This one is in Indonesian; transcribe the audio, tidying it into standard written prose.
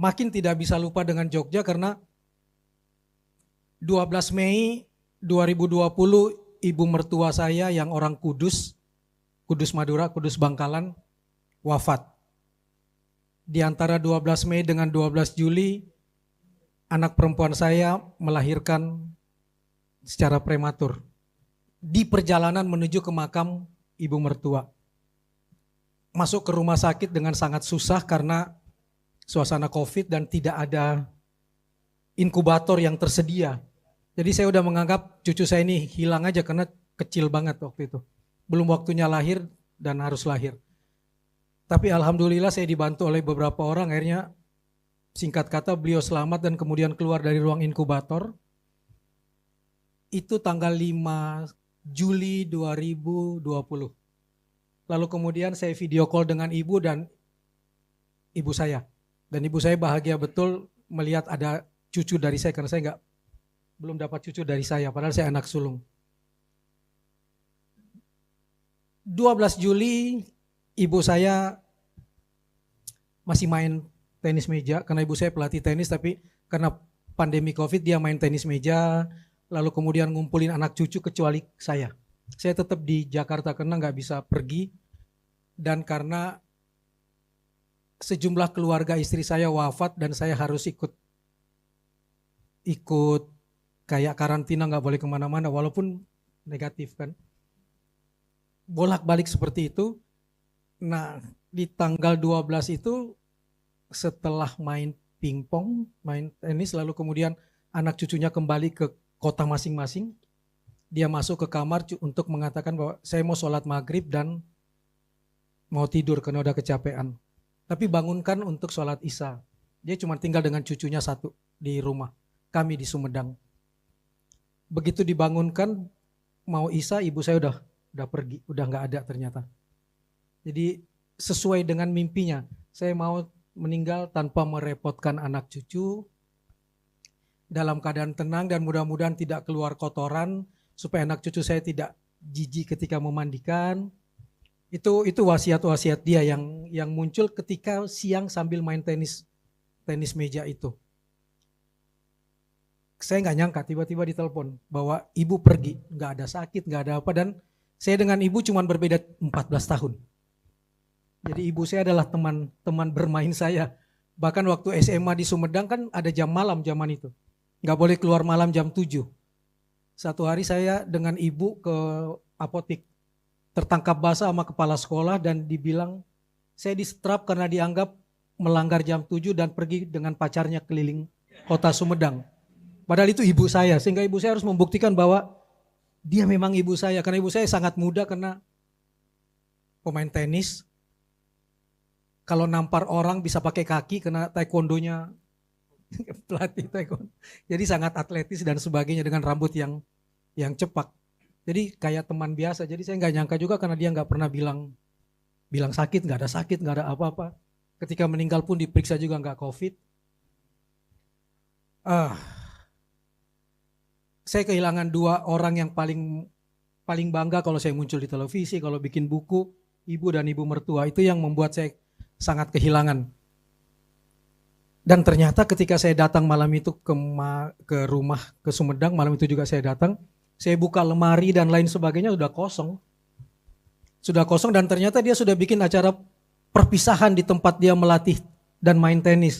makin tidak bisa lupa dengan Jogja karena 12 Mei 2020 ibu mertua saya yang orang Kudus, Kudus Madura, Kudus Bangkalan, wafat. Di antara 12 Mei dengan 12 Juli, anak perempuan saya melahirkan secara prematur. Di perjalanan menuju ke makam ibu mertua. Masuk ke rumah sakit dengan sangat susah karena suasana COVID dan tidak ada inkubator yang tersedia. Jadi saya udah menganggap cucu saya ini hilang aja karena kecil banget waktu itu. Belum waktunya lahir dan harus lahir. Tapi alhamdulillah saya dibantu oleh beberapa orang, akhirnya singkat kata beliau selamat dan kemudian keluar dari ruang inkubator. Itu tanggal 5 Juli 2020. Lalu kemudian saya video call dengan ibu dan ibu saya. Dan ibu saya bahagia betul melihat ada cucu dari saya karena saya belum dapat cucu dari saya, padahal saya anak sulung. 12 Juli ibu saya masih main tenis meja karena ibu saya pelatih tenis, tapi karena pandemi COVID dia main tenis meja, lalu kemudian ngumpulin anak cucu kecuali saya. Saya tetap di Jakarta karena nggak bisa pergi dan karena sejumlah keluarga istri saya wafat dan saya harus ikut kayak karantina, nggak boleh kemana-mana walaupun negatif kan. Bolak-balik seperti itu. Nah di tanggal 12 itu setelah main pingpong, main tenis, lalu kemudian anak cucunya kembali ke kota masing-masing. Dia masuk ke kamar untuk mengatakan bahwa saya mau sholat maghrib dan mau tidur karena udah kecapean. Tapi bangunkan untuk sholat isya. Dia cuma tinggal dengan cucunya satu di rumah. Kami di Sumedang. Begitu dibangunkan mau isya, ibu saya udah pergi, udah nggak ada ternyata. Jadi sesuai dengan mimpinya, saya mau meninggal tanpa merepotkan anak cucu, dalam keadaan tenang dan mudah-mudahan tidak keluar kotoran, supaya anak cucu saya tidak jijik ketika memandikan. Itu wasiat-wasiat dia yang muncul ketika siang sambil main tenis meja itu. Saya nggak nyangka tiba-tiba ditelepon bahwa ibu pergi, nggak ada sakit, nggak ada apa, dan saya dengan ibu cuma berbeda 14 tahun. Jadi ibu saya adalah teman bermain saya. Bahkan waktu SMA di Sumedang kan ada jam malam zaman itu. Nggak boleh keluar malam jam 7. Satu hari saya dengan ibu ke apotik. Tertangkap basah sama kepala sekolah dan dibilang saya disetrap karena dianggap melanggar jam 7 dan pergi dengan pacarnya keliling kota Sumedang. Padahal itu ibu saya, sehingga ibu saya harus membuktikan bahwa dia memang ibu saya. Karena ibu saya sangat muda karena pemain tenis. Kalau nampar orang bisa pakai kaki karena taekwondonya pelatih taekwondo. Jadi sangat atletis dan sebagainya dengan rambut yang cepak. Jadi kayak teman biasa. Jadi saya nggak nyangka juga karena dia nggak pernah bilang sakit, nggak ada apa-apa. Ketika meninggal pun diperiksa juga nggak COVID. Saya kehilangan dua orang yang paling bangga kalau saya muncul di televisi, kalau bikin buku, ibu dan ibu mertua. Itu yang membuat saya sangat kehilangan. Dan ternyata ketika saya datang malam itu ke rumah ke Sumedang, malam itu juga saya datang, saya buka lemari dan lain sebagainya sudah kosong. Sudah kosong dan ternyata dia sudah bikin acara perpisahan di tempat dia melatih dan main tenis.